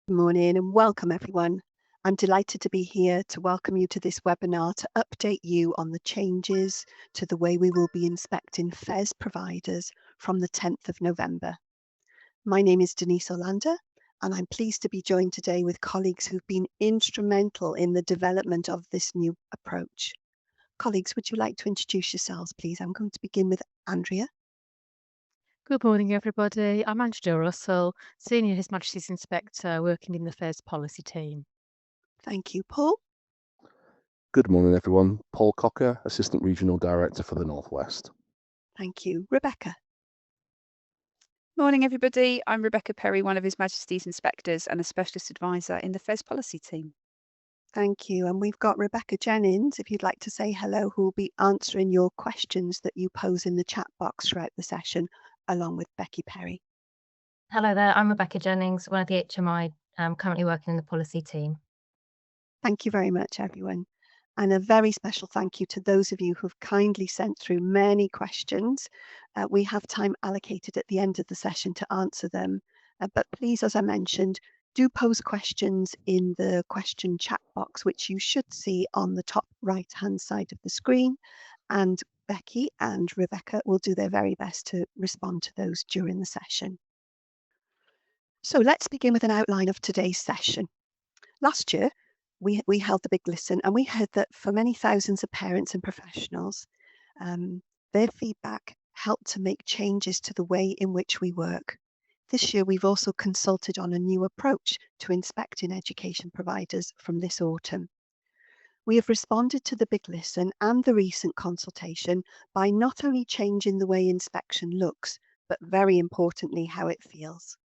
Good morning and welcome everyone. I'm delighted to be here to welcome you to this webinar to update you on the changes to the way we will be inspecting FES providers from the 10th of November. My name is Denise Olander and I'm pleased to be joined today with colleagues who've been instrumental in the development of this new approach. Colleagues, would you like to introduce yourselves, please? I'm going to begin with Andrea. Good morning, everybody. I'm Andrea Dill-Russell, Senior His Majesty's Inspector working in the FES policy team. Thank you, Paul. Good morning, everyone. Paul Cocker, Assistant Regional Director for the Northwest. Thank you, Rebecca. Morning, everybody. I'm Rebecca Perry, one of His Majesty's Inspectors and a Specialist Advisor in the FES policy team. Thank you. And we've got Rebecca Jennings, if you'd like to say hello, who will be answering your questions that you pose in the chat box throughout the session, along with Becky Perry. Hello there, I'm Rebecca Jennings, one of the HMI, currently working in the policy team. Thank you very much, everyone. And a very special thank you to those of you who've kindly sent through many questions. We have time allocated at the end of the session to answer them. But please, as I mentioned, do pose questions in the question chat box, which you should see on the top right-hand side of the screen. And Becky and Rebecca will do their very best to respond to those during the session. So let's begin with an outline of today's session. Last year, we held the big listen and we heard that for many thousands of parents and professionals, their feedback helped to make changes to the way in which we work. This year, we've also consulted on a new approach to inspecting education providers from this autumn. We have responded to the big listen and the recent consultation by not only changing the way inspection looks, but very importantly, how it feels.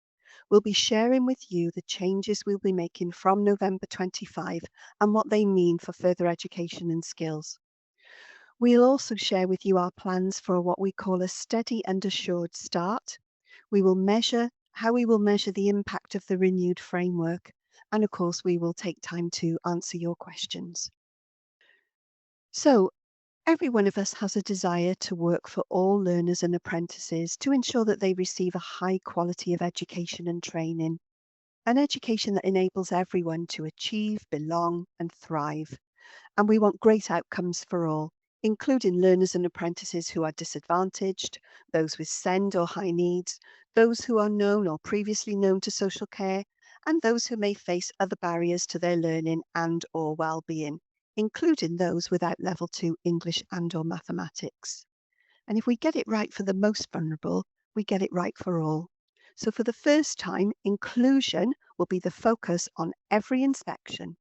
We'll be sharing with you the changes we'll be making from November 25 and what they mean for further education and skills. We'll also share with you our plans for what we call a steady and assured start. We will measure how we will measure the impact of the renewed framework. And of course, we will take time to answer your questions. So, every one of us has a desire to work for all learners and apprentices to ensure that they receive a high quality of education and training, an education that enables everyone to achieve, belong and thrive. And we want great outcomes for all, including learners and apprentices who are disadvantaged, those with SEND or high needs, those who are known or previously known to social care, and those who may face other barriers to their learning and or well-being, including those without level 2 English and or mathematics. And if we get it right for the most vulnerable, we get it right for all. So for the first time, inclusion will be the focus on every inspection.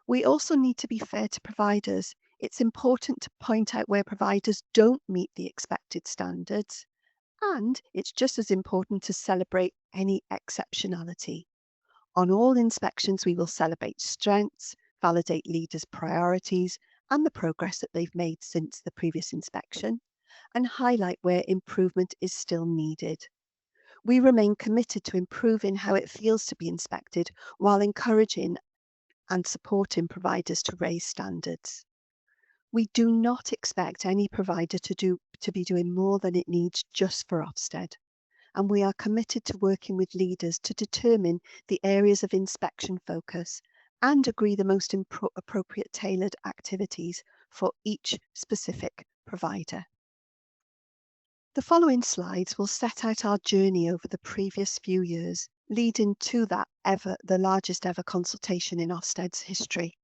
We also need to be fair to providers. It's important to point out where providers don't meet the expected standards, and it's just as important to celebrate any exceptionality. On all inspections, we will celebrate strengths, validate leaders' priorities and the progress that they've made since the previous inspection, and highlight where improvement is still needed. We remain committed to improving how it feels to be inspected while encouraging and supporting providers to raise standards. We do not expect any provider to be doing more than it needs just for Ofsted, and we are committed to working with leaders to determine the areas of inspection focus and agree the most appropriate tailored activities for each specific provider. The following slides will set out our journey over the previous few years, leading to the largest ever consultation in Ofsted's history.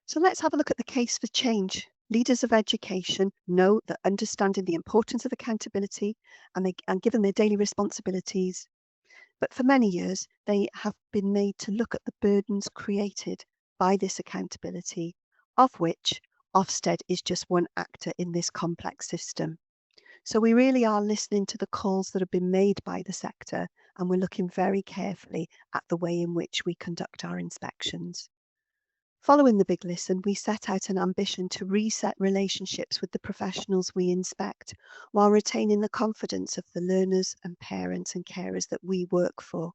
So let's have a look at the case for change. Leaders of education know that understanding the importance of accountability and given their daily responsibilities, but for many years they have been made to look at the burdens created by this accountability, of which Ofsted is just one actor in this complex system. So we really are listening to the calls that have been made by the sector, and we're looking very carefully at the way in which we conduct our inspections. Following the big listen, we set out an ambition to reset relationships with the professionals we inspect while retaining the confidence of the learners and parents and carers that we work for.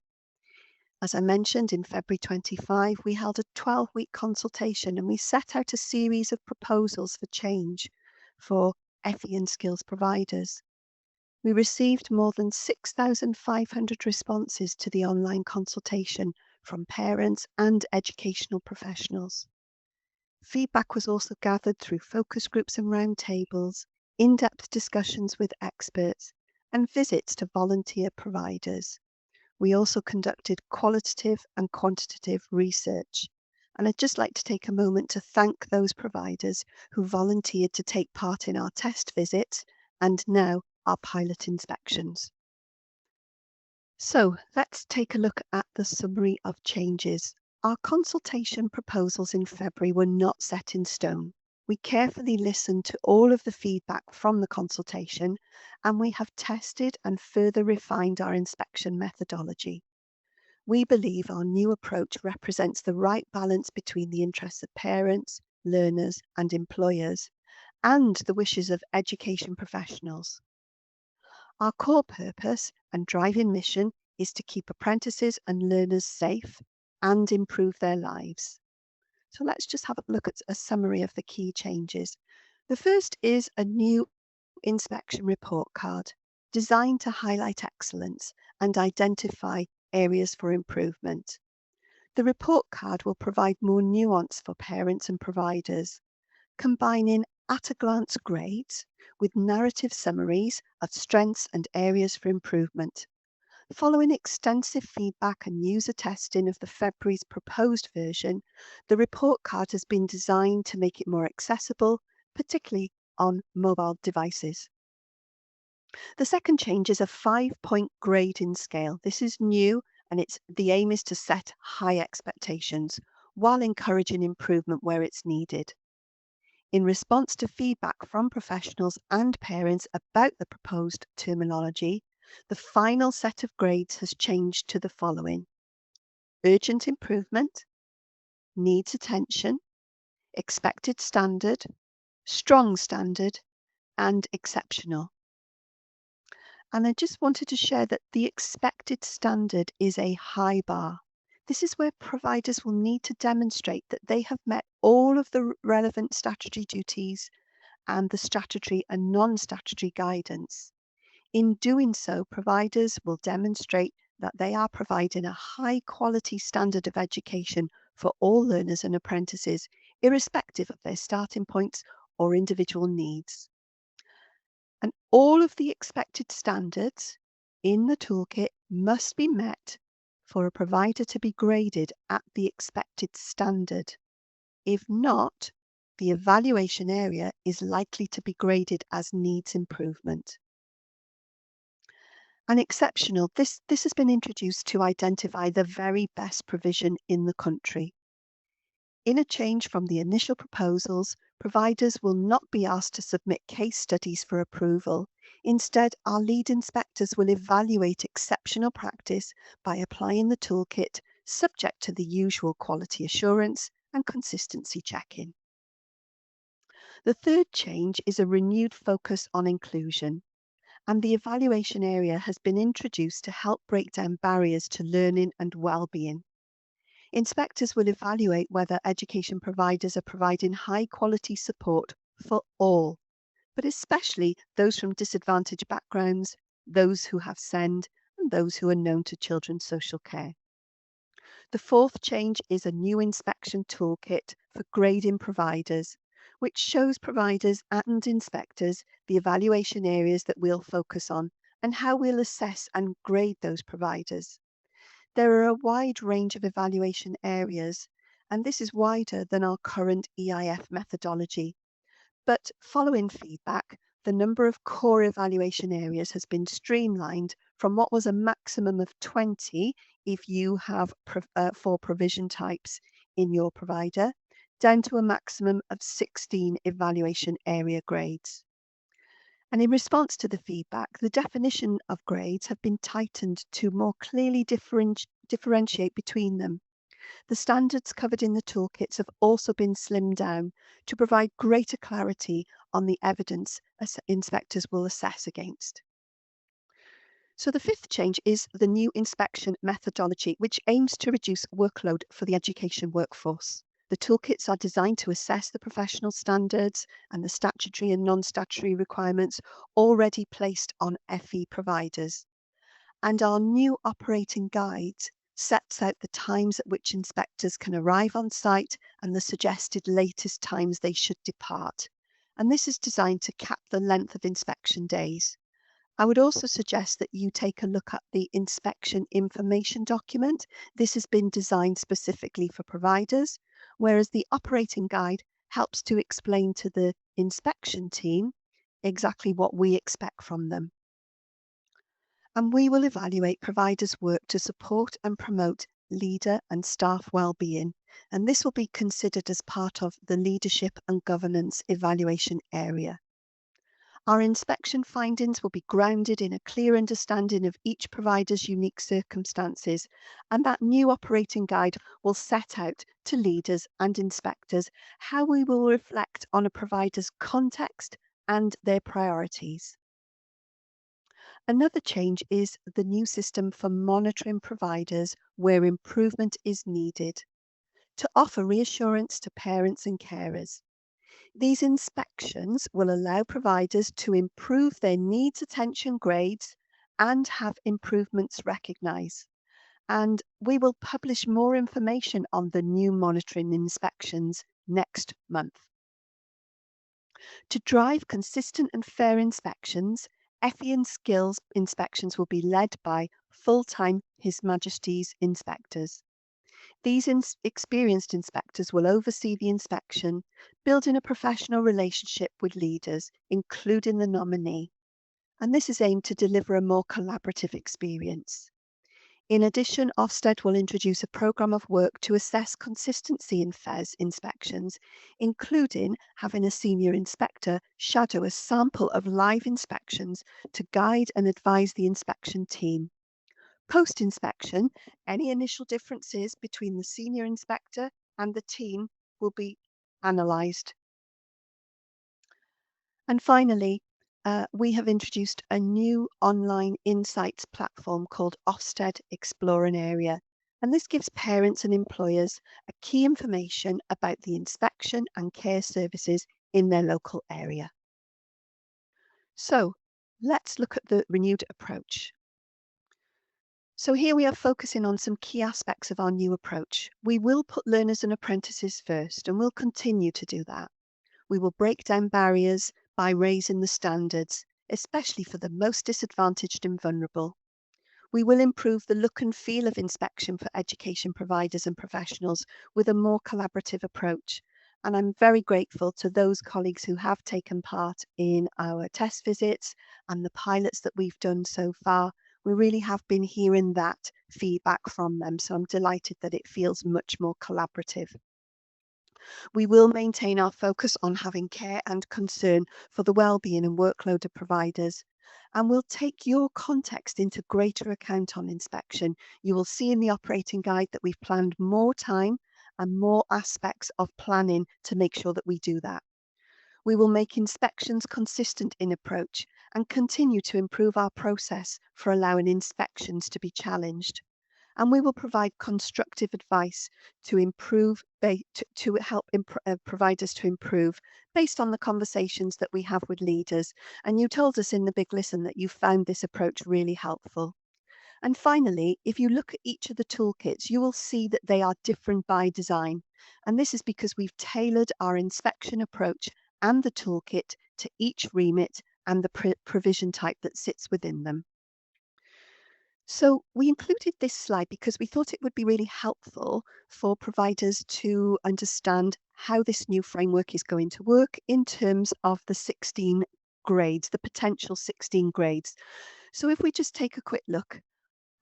As I mentioned, in February 25, we held a 12-week consultation and we set out a series of proposals for change for FE and skills providers. We received more than 6,500 responses to the online consultation from parents and educational professionals. Feedback was also gathered through focus groups and roundtables, in-depth discussions with experts, and visits to volunteer providers. We also conducted qualitative and quantitative research. And I'd just like to take a moment to thank those providers who volunteered to take part in our test visits and now our pilot inspections. So let's take a look at the summary of changes. Our consultation proposals in February were not set in stone. We carefully listened to all of the feedback from the consultation, and we have tested and further refined our inspection methodology. We believe our new approach represents the right balance between the interests of parents, learners, and employers, and the wishes of education professionals. Our core purpose and driving mission is to keep apprentices and learners safe and improve their lives. So let's just have a look at a summary of the key changes. The first is a new inspection report card designed to highlight excellence and identify areas for improvement. The report card will provide more nuance for parents and providers, combining at-a-glance grades with narrative summaries of strengths and areas for improvement. Following extensive feedback and user testing of the February's proposed version, the report card has been designed to make it more accessible, particularly on mobile devices. The second change is a 5-point grading scale. This is new, and the aim is to set high expectations while encouraging improvement where it's needed. In response to feedback from professionals and parents about the proposed terminology, the final set of grades has changed to the following: urgent improvement, needs attention, expected standard, strong standard, and exceptional. And I just wanted to share that the expected standard is a high bar. This is where providers will need to demonstrate that they have met all of the relevant statutory duties and the statutory and non-statutory guidance. In doing so, providers will demonstrate that they are providing a high quality standard of education for all learners and apprentices, irrespective of their starting points or individual needs. And all of the expected standards in the toolkit must be met for a provider to be graded at the expected standard. If not, the evaluation area is likely to be graded as needs improvement. And exceptional, this has been introduced to identify the very best provision in the country. In a change from the initial proposals, providers will not be asked to submit case studies for approval. Instead, our lead inspectors will evaluate exceptional practice by applying the toolkit, subject to the usual quality assurance and consistency checking. The third change is a renewed focus on inclusion, and the evaluation area has been introduced to help break down barriers to learning and well-being. Inspectors will evaluate whether education providers are providing high quality support for all, but especially those from disadvantaged backgrounds, those who have SEND, and those who are known to children's social care. The fourth change is a new inspection toolkit for grading providers, which shows providers and inspectors the evaluation areas that we'll focus on and how we'll assess and grade those providers. There are a wide range of evaluation areas, and this is wider than our current EIF methodology. But following feedback, the number of core evaluation areas has been streamlined from what was a maximum of 20 if you have 4 provision types in your provider, down to a maximum of 16 evaluation area grades. And in response to the feedback, the definition of grades have been tightened to more clearly differentiate between them. The standards covered in the toolkits have also been slimmed down to provide greater clarity on the evidence inspectors will assess against. So the fifth change is the new inspection methodology, which aims to reduce workload for the education workforce. The toolkits are designed to assess the professional standards and the statutory and non-statutory requirements already placed on FE providers. And our new operating guide sets out the times at which inspectors can arrive on site and the suggested latest times they should depart. And this is designed to cap the length of inspection days. I would also suggest that you take a look at the inspection information document. This has been designed specifically for providers, whereas the operating guide helps to explain to the inspection team exactly what we expect from them. And we will evaluate providers' work to support and promote leader and staff well-being. And this will be considered as part of the leadership and governance evaluation area. Our inspection findings will be grounded in a clear understanding of each provider's unique circumstances, and that new operating guide will set out to leaders and inspectors how we will reflect on a provider's context and their priorities. Another change is the new system for monitoring providers where improvement is needed to offer reassurance to parents and carers. These inspections will allow providers to improve their needs attention grades and have improvements recognised. And we will publish more information on the new monitoring inspections next month. To drive consistent and fair inspections, FE and skills inspections will be led by full-time His Majesty's inspectors. These experienced inspectors will oversee the inspection, building a professional relationship with leaders, including the nominee. And this is aimed to deliver a more collaborative experience. In addition, Ofsted will introduce a programme of work to assess consistency in FES inspections, including having a senior inspector shadow a sample of live inspections to guide and advise the inspection team. Post-inspection, any initial differences between the senior inspector and the team will be analysed. And finally, we have introduced a new online insights platform called Ofsted Explore an Area. And this gives parents and employers a key information about the inspection and care services in their local area. So let's look at the renewed approach. So here we are focusing on some key aspects of our new approach. We will put learners and apprentices first, and we'll continue to do that. We will break down barriers by raising the standards, especially for the most disadvantaged and vulnerable. We will improve the look and feel of inspection for education providers and professionals with a more collaborative approach. And I'm very grateful to those colleagues who have taken part in our test visits and the pilots that we've done so far. We really have been hearing that feedback from them, so I'm delighted that it feels much more collaborative. We will maintain our focus on having care and concern for the well-being and workload of providers, and we'll take your context into greater account on inspection. You will see in the operating guide that we've planned more time and more aspects of planning to make sure that we do that. We will make inspections consistent in approach and continue to improve our process for allowing inspections to be challenged. And we will provide constructive advice to improve, to help providers to improve based on the conversations that we have with leaders. And you told us in the Big Listen that you found this approach really helpful. And finally, if you look at each of the toolkits, you will see that they are different by design. And this is because we've tailored our inspection approach and the toolkit to each remit and the provision type that sits within them. So we included this slide because we thought it would be really helpful for providers to understand how this new framework is going to work in terms of the 16 grades, the potential 16 grades. So if we just take a quick look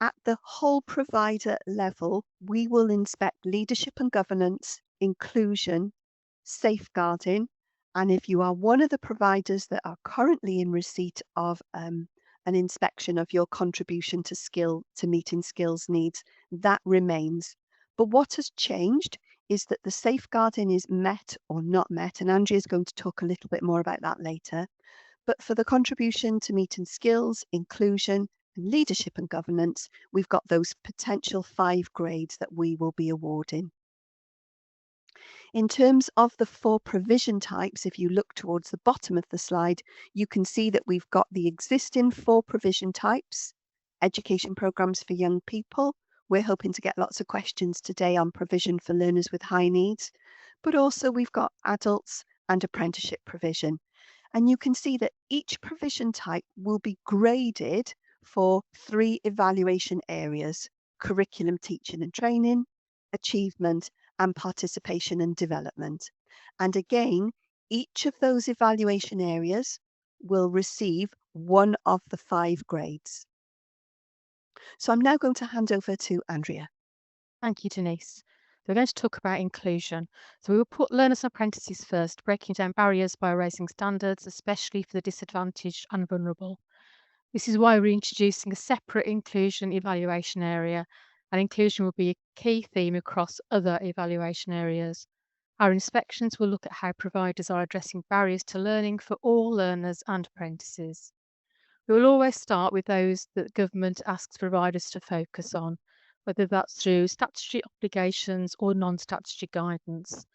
at the whole provider level, we will inspect leadership and governance, inclusion, safeguarding, and if you are one of the providers that are currently in receipt of an inspection of your contribution to meeting skills needs, that remains. But what has changed is that the safeguarding is met or not met, and Andrea is going to talk a little bit more about that later. But for the contribution to meeting skills, inclusion, and leadership and governance, we've got those potential 5 grades that we will be awarding. In terms of the 4 provision types, if you look towards the bottom of the slide, you can see that we've got the existing 4 provision types, education programs for young people. We're hoping to get lots of questions today on provision for learners with high needs, but also we've got adults and apprenticeship provision. And you can see that each provision type will be graded for 3 evaluation areas: curriculum, teaching and training, achievement, and participation and development. And again, each of those evaluation areas will receive one of the 5 grades. So I'm now going to hand over to Andrea. Thank you, Denise. So we're going to talk about inclusion. So we will put learners and apprentices first, breaking down barriers by raising standards, especially for the disadvantaged and vulnerable. This is why we're introducing a separate inclusion evaluation area, and inclusion will be a key theme across other evaluation areas. Our inspections will look at how providers are addressing barriers to learning for all learners and apprentices. We will always start with those that government asks providers to focus on, whether that's through statutory obligations or non-statutory guidance.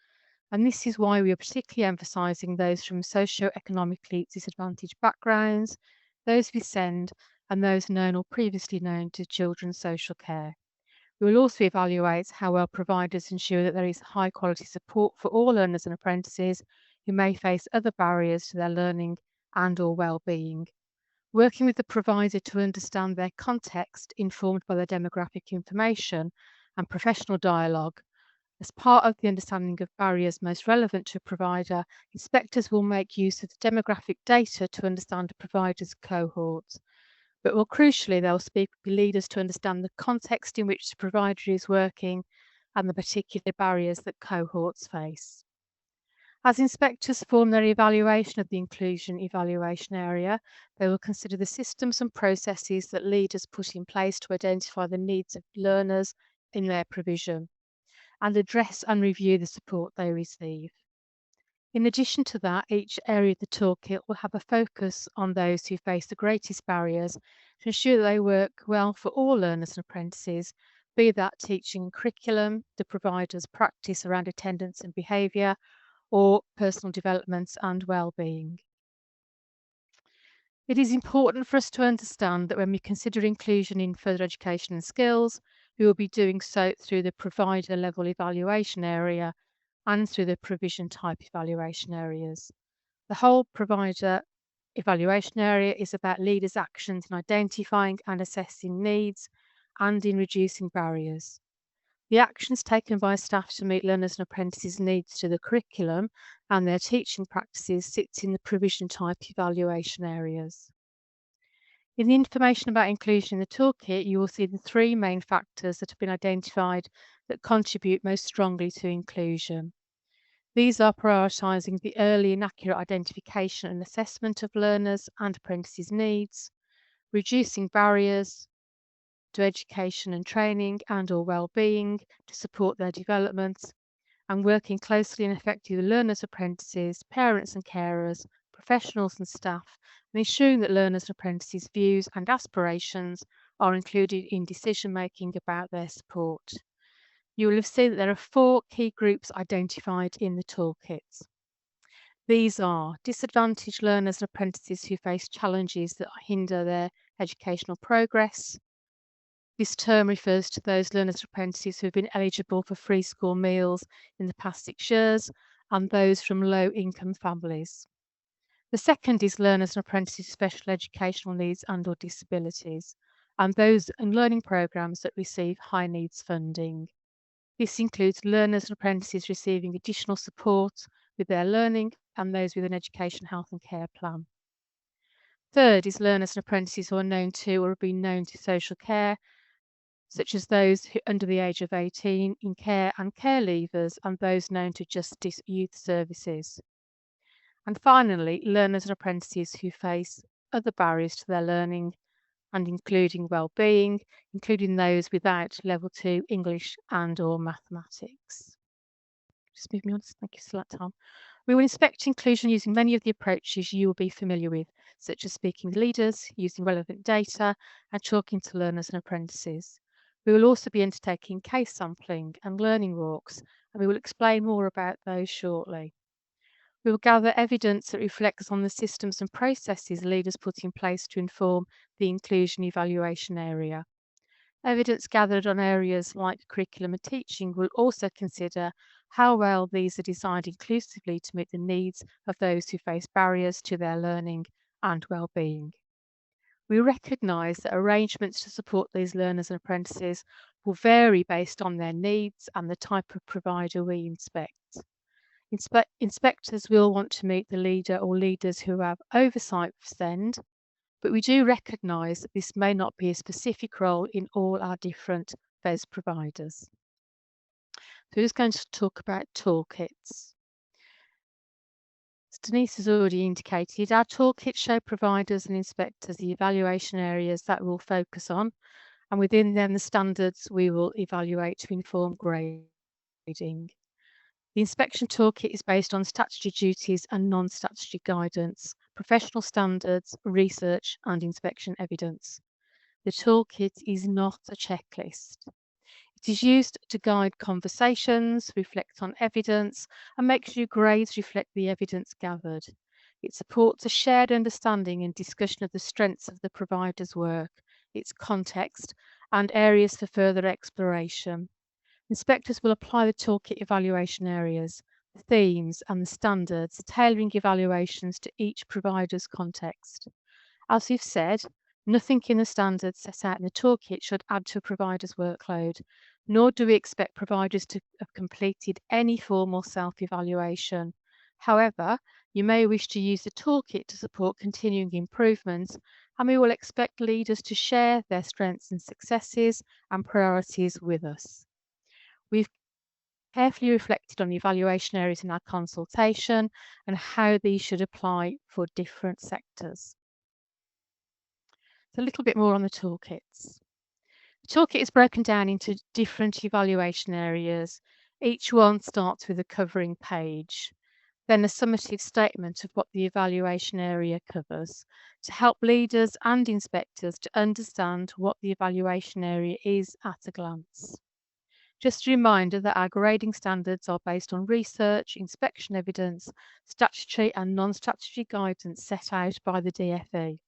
And this is why we are particularly emphasising those from socio-economically disadvantaged backgrounds, those with SEND, and those known or previously known to children's social care. We will also evaluate how well providers ensure that there is high quality support for all learners and apprentices who may face other barriers to their learning and or well-being. Working with the provider to understand their context informed by their demographic information and professional dialogue. As part of the understanding of barriers most relevant to a provider, inspectors will make use of the demographic data to understand a provider's cohorts. But more crucially, they'll speak with leaders to understand the context in which the provider is working and the particular barriers that cohorts face. As inspectors form their evaluation of the inclusion evaluation area, they will consider the systems and processes that leaders put in place to identify the needs of learners in their provision and address and review the support they receive. In addition to that, each area of the toolkit will have a focus on those who face the greatest barriers to ensure that they work well for all learners and apprentices, be that teaching and curriculum, the provider's practice around attendance and behaviour, or personal development and well-being. It is important for us to understand that when we consider inclusion in further education and skills, we will be doing so through the provider level evaluation area and through the provision type evaluation areas. The whole provider evaluation area is about leaders' actions in identifying and assessing needs and in reducing barriers. The actions taken by staff to meet learners and apprentices' needs to the curriculum and their teaching practices sits in the provision type evaluation areas. In the information about inclusion in the toolkit, you will see the 3 main factors that have been identified that contribute most strongly to inclusion. These are prioritising the early and accurate identification and assessment of learners and apprentices' needs, reducing barriers to education and training and or well-being to support their development, and working closely and effectively with learners, apprentices, parents and carers, professionals and staff, and ensuring that learners and apprentices' views and aspirations are included in decision-making about their support. You will have seen that there are 4 key groups identified in the toolkits. These are disadvantaged learners and apprentices who face challenges that hinder their educational progress. This term refers to those learners and apprentices who have been eligible for free school meals in the past 6 years and those from low-income families. The second is learners and apprentices with special educational needs and or disabilities, and those in learning programmes that receive high needs funding. This includes learners and apprentices receiving additional support with their learning and those with an education, health and care plan. Third is learners and apprentices who are known to or have been known to social care, such as those who under the age of 18 in care and care leavers and those known to Justice Youth Services. And finally, learners and apprentices who face other barriers to their learning and including well-being, including those without level 2 English and or mathematics. Just move me on, thank you, select Tom. We will inspect inclusion using many of the approaches you will be familiar with, such as speaking with leaders, using relevant data, and talking to learners and apprentices. We will also be undertaking case sampling and learning walks and we will explain more about those shortly. We will gather evidence that reflects on the systems and processes leaders put in place to inform the inclusion evaluation area. Evidence gathered on areas like curriculum and teaching will also consider how well these are designed inclusively to meet the needs of those who face barriers to their learning and well-being. We recognise that arrangements to support these learners and apprentices will vary based on their needs and the type of provider we inspect. Inspectors will want to meet the leader or leaders who have oversight of SEND, but we do recognise that this may not be a specific role in all our different FES providers. So we're just going to talk about toolkits. As Denise has already indicated, our toolkits show providers and inspectors the evaluation areas that we'll focus on, and within them the standards we will evaluate to inform grading. The inspection toolkit is based on statutory duties and non-statutory guidance, professional standards, research and inspection evidence. The toolkit is not a checklist. It is used to guide conversations, reflect on evidence and make sure grades reflect the evidence gathered. It supports a shared understanding and discussion of the strengths of the provider's work, its context and areas for further exploration. Inspectors will apply the toolkit evaluation areas, the themes and the standards, tailoring evaluations to each provider's context. As we've said, nothing in the standards set out in the toolkit should add to a provider's workload, nor do we expect providers to have completed any formal self-evaluation. However, you may wish to use the toolkit to support continuing improvement, and we will expect leaders to share their strengths and successes and priorities with us. We've carefully reflected on the evaluation areas in our consultation and how these should apply for different sectors. So a little bit more on the toolkits. The toolkit is broken down into different evaluation areas. Each one starts with a covering page, then a summative statement of what the evaluation area covers to help leaders and inspectors to understand what the evaluation area is at a glance. Just a reminder that our grading standards are based on research, inspection evidence, statutory and non-statutory guidance set out by the DfE.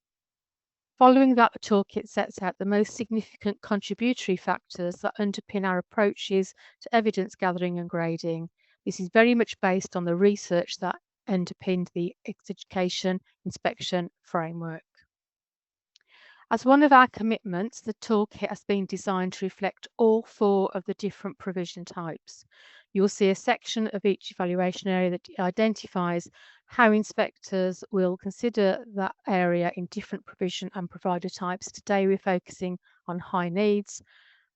Following that, the toolkit sets out the most significant contributory factors that underpin our approaches to evidence gathering and grading. This is very much based on the research that underpinned the education inspection framework. As one of our commitments, the toolkit has been designed to reflect all 4 of the different provision types. You'll see a section of each evaluation area that identifies how inspectors will consider that area in different provision and provider types. Today we're focusing on high needs.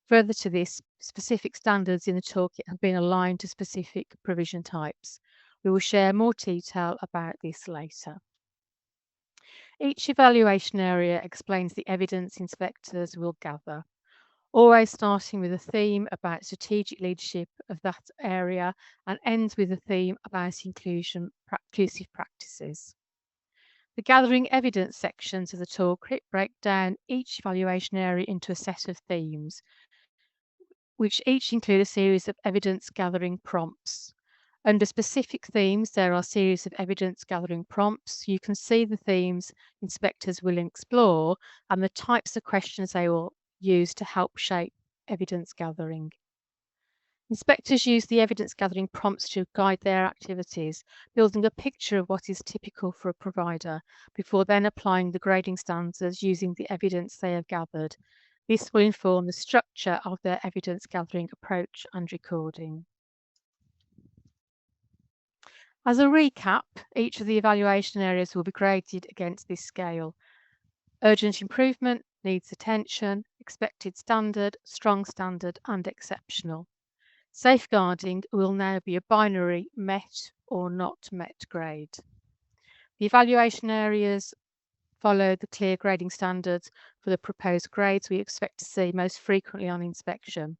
Further to this, specific standards in the toolkit have been aligned to specific provision types. We will share more detail about this later. Each evaluation area explains the evidence inspectors will gather, always starting with a theme about strategic leadership of that area and ends with a theme about inclusive practices. The gathering evidence sections of the toolkit break down each evaluation area into a set of themes, which each include a series of evidence gathering prompts. Under specific themes, there are a series of evidence gathering prompts. You can see the themes inspectors will explore and the types of questions they will use to help shape evidence gathering. Inspectors use the evidence gathering prompts to guide their activities, building a picture of what is typical for a provider before then applying the grading standards using the evidence they have gathered. This will inform the structure of their evidence gathering approach and recording. As a recap, each of the evaluation areas will be graded against this scale. Urgent improvement, needs attention, expected standard, strong standard and exceptional. Safeguarding will now be a binary met or not met grade. The evaluation areas follow the clear grading standards for the proposed grades we expect to see most frequently on inspection.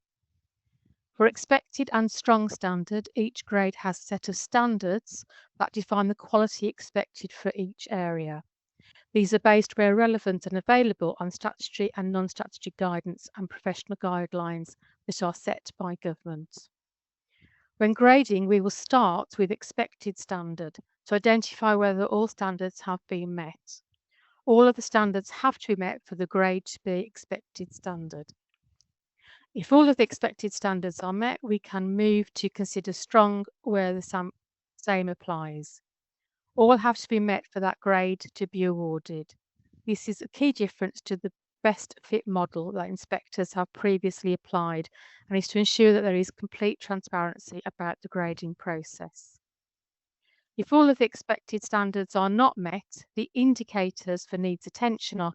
For expected and strong standard, each grade has a set of standards that define the quality expected for each area. These are based where relevant and available on statutory and non-statutory guidance and professional guidelines that are set by government. When grading, we will start with expected standard to identify whether all standards have been met. All of the standards have to be met for the grade to be expected standard. If all of the expected standards are met, we can move to consider strong where the same applies. All have to be met for that grade to be awarded. This is a key difference to the best fit model that inspectors have previously applied and is to ensure that there is complete transparency about the grading process. If all of the expected standards are not met, the indicators for needs attention are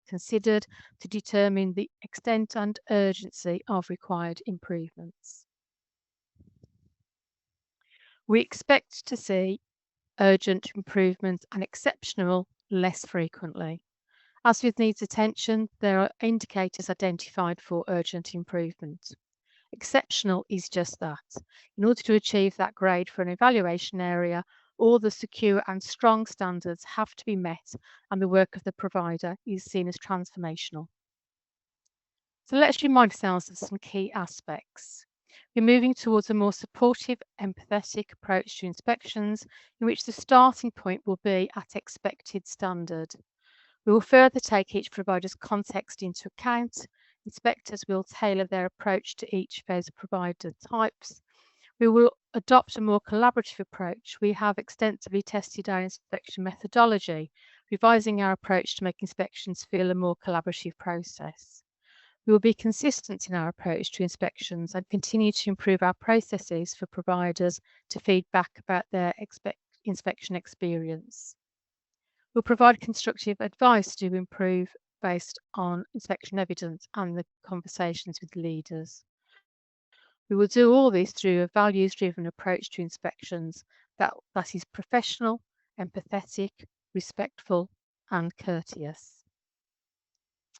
considered to determine the extent and urgency of required improvements. We expect to see urgent improvements and exceptional less frequently. As with needs attention, there are indicators identified for urgent improvement. Exceptional is just that. In order to achieve that grade for an evaluation area, all the secure and strong standards have to be met and the work of the provider is seen as transformational. So let's remind ourselves of some key aspects. We're moving towards a more supportive, empathetic approach to inspections in which the starting point will be at expected standard. We will further take each provider's context into account. Inspectors will tailor their approach to each phase of provider types. We will adopt a more collaborative approach. We have extensively tested our inspection methodology, revising our approach to make inspections feel a more collaborative process. We will be consistent in our approach to inspections and continue to improve our processes for providers to feed back about their inspection experience. We'll provide constructive advice to improve based on inspection evidence and the conversations with leaders. We will do all this through a values-driven approach to inspections that is professional, empathetic, respectful, and courteous.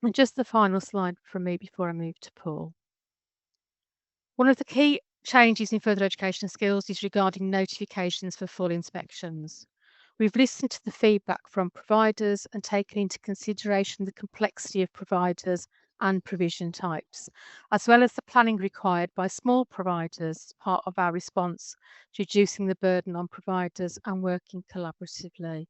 And just the final slide from me before I move to Paul. One of the key changes in further education skills is regarding notifications for full inspections. We've listened to the feedback from providers and taken into consideration the complexity of providers and provision types, as well as the planning required by small providers as part of our response to reducing the burden on providers and working collaboratively.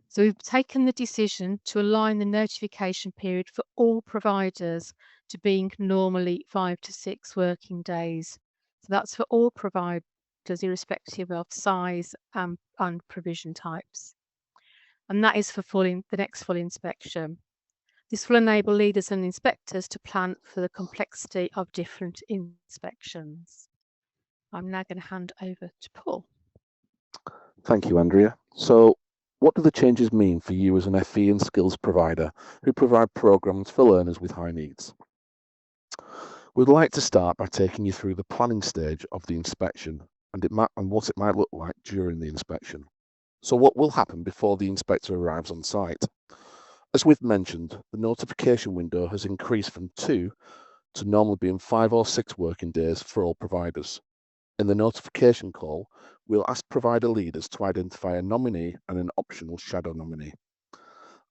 So we've taken the decision to align the notification period for all providers to being normally 5 to 6 working days. So that's for all providers, irrespective of size and provision types. And that is for the next full inspection. This will enable leaders and inspectors to plan for the complexity of different inspections. I'm now going to hand over to Paul. Thank you, Andrea. So, what do the changes mean for you as an FE and skills provider who provide programs for learners with high needs? We'd like to start by taking you through the planning stage of the inspection and what it might look like during the inspection. So what will happen before the inspector arrives on site? As we've mentioned, the notification window has increased from 2 to normally being 5 or 6 working days for all providers. In the notification call, we'll ask provider leaders to identify a nominee and an optional shadow nominee.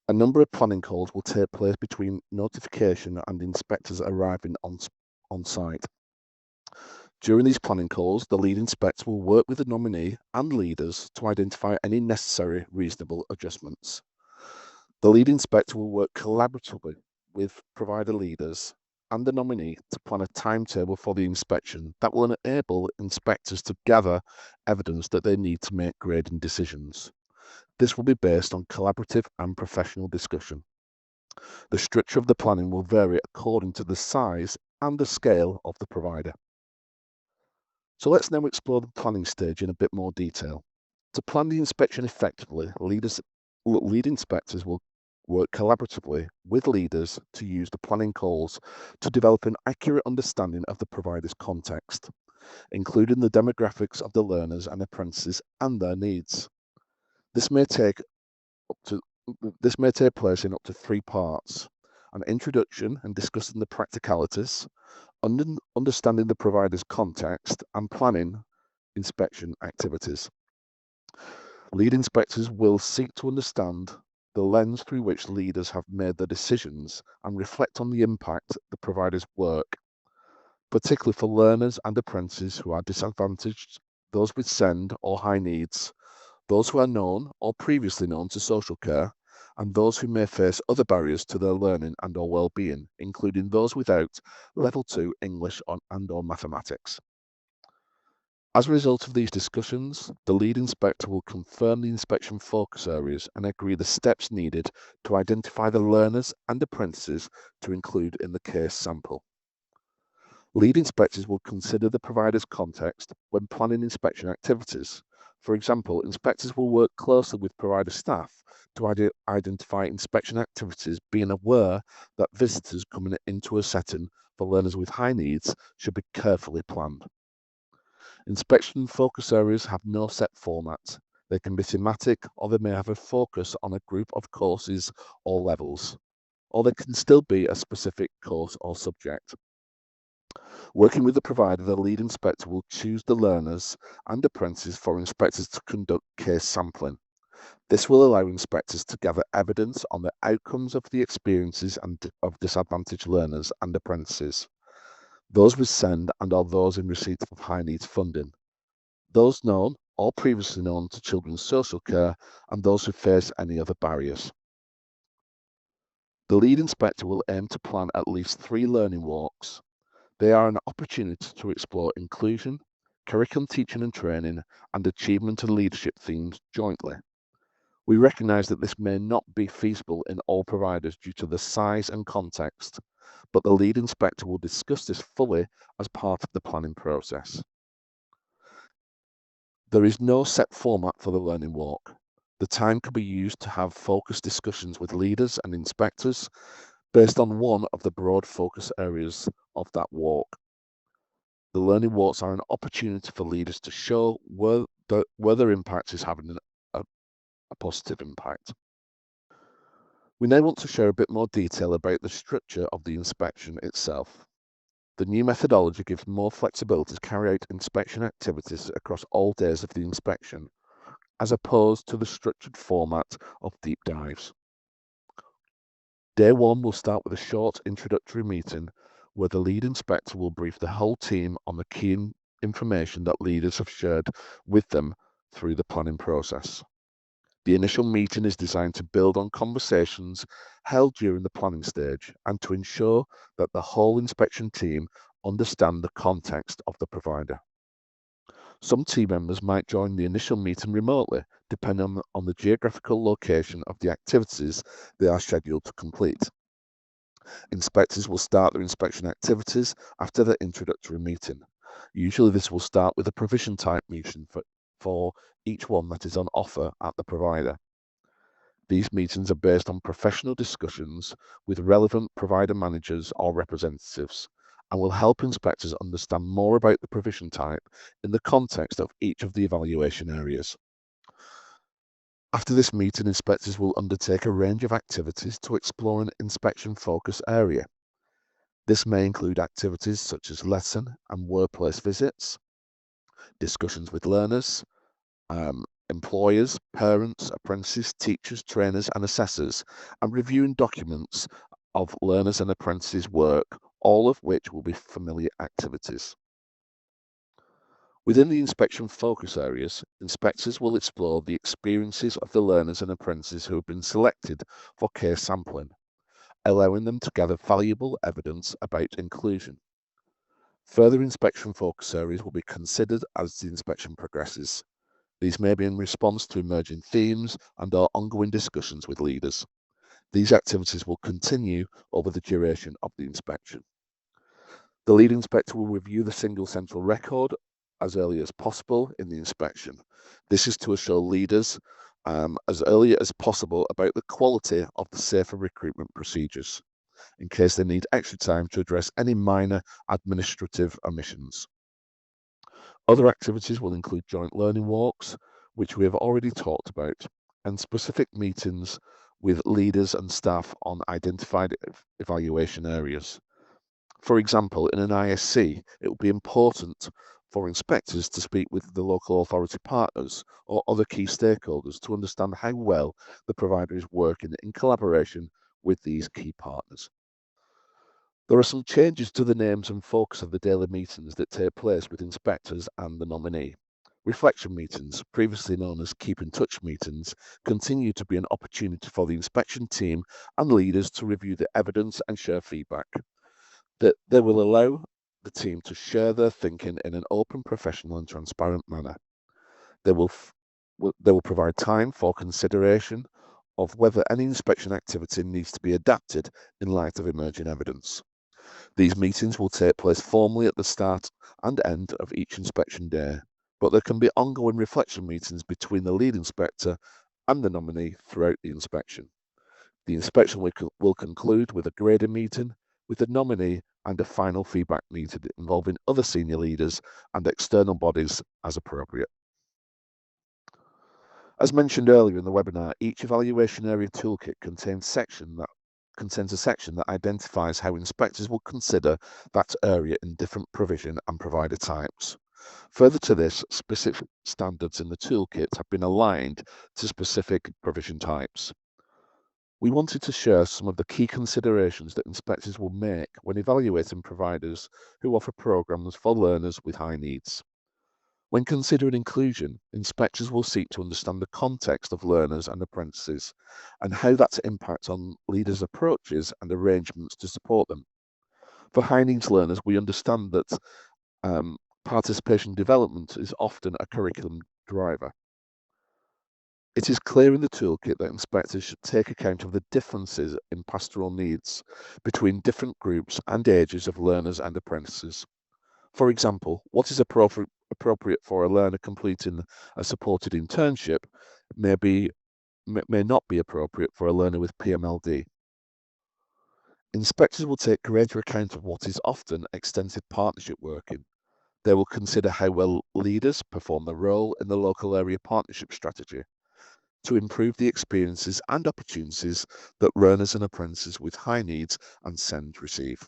A number of planning calls will take place between notification and inspectors arriving on site. During these planning calls, the lead inspector will work with the nominee and leaders to identify any necessary reasonable adjustments. The lead inspector will work collaboratively with provider leaders and the nominee to plan a timetable for the inspection that will enable inspectors to gather evidence that they need to make grading decisions. This will be based on collaborative and professional discussion. The structure of the planning will vary according to the size and the scale of the provider. So let's now explore the planning stage in a bit more detail. To plan the inspection effectively, lead inspectors will work collaboratively with leaders to use the planning calls to develop an accurate understanding of the provider's context, including the demographics of the learners and apprentices and their needs. This may take place in up to 3 parts: an introduction and discussing the practicalities, understanding the provider's context, and planning inspection activities. Lead inspectors will seek to understand the lens through which leaders have made their decisions and reflect on the impact the provider's work particularly for learners and apprentices who are disadvantaged, those with SEND or high needs, those who are known or previously known to social care, and those who may face other barriers to their learning and/or well-being, including those without Level 2 English and/or mathematics. As a result of these discussions, the lead inspector will confirm the inspection focus areas and agree the steps needed to identify the learners and apprentices to include in the case sample. Lead inspectors will consider the provider's context when planning inspection activities. For example, inspectors will work closely with provider staff to identify inspection activities, being aware that visitors coming into a setting for learners with high needs should be carefully planned. Inspection focus areas have no set format. They can be thematic, or they may have a focus on a group of courses or levels, or they can still be a specific course or subject. Working with the provider, the lead inspector will choose the learners and apprentices for inspectors to conduct case sampling. This will allow inspectors to gather evidence on the outcomes of the experiences of disadvantaged learners and apprentices, those with SEND and/or those in receipt of high needs funding, those known or previously known to children's social care, and those who face any other barriers. The lead inspector will aim to plan at least 3 learning walks. They are an opportunity to explore inclusion, curriculum teaching and training, and achievement and leadership themes jointly. We recognise that this may not be feasible in all providers due to the size and context, but the lead inspector will discuss this fully as part of the planning process. There is no set format for the learning walk. The time can be used to have focused discussions with leaders and inspectors based on one of the broad focus areas of that walk. The learning walks are an opportunity for leaders to show where their impact is having a positive impact. We now want to share a bit more detail about the structure of the inspection itself. The new methodology gives more flexibility to carry out inspection activities across all days of the inspection, as opposed to the structured format of deep dives. Day 1 will start with a short introductory meeting where the lead inspector will brief the whole team on the key information that leaders have shared with them through the planning process. The initial meeting is designed to build on conversations held during the planning stage and to ensure that the whole inspection team understand the context of the provider. Some team members might join the initial meeting remotely, depending on the geographical location of the activities they are scheduled to complete. Inspectors will start their inspection activities after the introductory meeting. Usually this will start with a provision type meeting for each one that is on offer at the provider. These meetings are based on professional discussions with relevant provider managers or representatives and will help inspectors understand more about the provision type in the context of each of the evaluation areas. After this meeting, inspectors will undertake a range of activities to explore an inspection focus area. This may include activities such as lesson and workplace visits, discussions with learners, employers, parents, apprentices, teachers, trainers and assessors, and reviewing documents of learners and apprentices' work, all of which will be familiar activities. Within the inspection focus areas, inspectors will explore the experiences of the learners and apprentices who have been selected for case sampling, allowing them to gather valuable evidence about inclusion. Further inspection focus areas will be considered as the inspection progresses. These may be in response to emerging themes and/or ongoing discussions with leaders. These activities will continue over the duration of the inspection. The lead inspector will review the single central record as early as possible in the inspection. This is to assure leaders as early as possible about the quality of the safer recruitment procedures, in case they need extra time to address any minor administrative omissions. Other activities will include joint learning walks, which we have already talked about, and specific meetings with leaders and staff on identified evaluation areas. For example, in an ISC, it will be important for inspectors to speak with the local authority partners or other key stakeholders to understand how well the provider is working in collaboration with these key partners. There are some changes to the names and focus of the daily meetings that take place with inspectors and the nominee. Reflection meetings, previously known as keep in touch meetings, continue to be an opportunity for the inspection team and leaders to review the evidence and share feedback. They will allow the team to share their thinking in an open, professional and transparent manner. They will provide time for consideration of whether any inspection activity needs to be adapted in light of emerging evidence. These meetings will take place formally at the start and end of each inspection day, but there can be ongoing reflection meetings between the lead inspector and the nominee throughout the inspection. The inspection will conclude with a grading meeting with the nominee and a final feedback meeting involving other senior leaders and external bodies as appropriate. As mentioned earlier in the webinar, each evaluation area toolkit contains a section that identifies how inspectors will consider that area in different provision and provider types. Further to this, specific standards in the toolkit have been aligned to specific provision types. We wanted to share some of the key considerations that inspectors will make when evaluating providers who offer programs for learners with high needs. When considering inclusion, inspectors will seek to understand the context of learners and apprentices and how that impacts on leaders' approaches and arrangements to support them. For high needs learners, we understand that participation development is often a curriculum driver. It is clear in the toolkit that inspectors should take account of the differences in pastoral needs between different groups and ages of learners and apprentices. For example, what is appropriate for a learner completing a supported internship may not be appropriate for a learner with PMLD. Inspectors will take greater account of what is often extensive partnership working. They will consider how well leaders perform their role in the local area partnership strategy to improve the experiences and opportunities that learners and apprentices with high needs and SEND receive.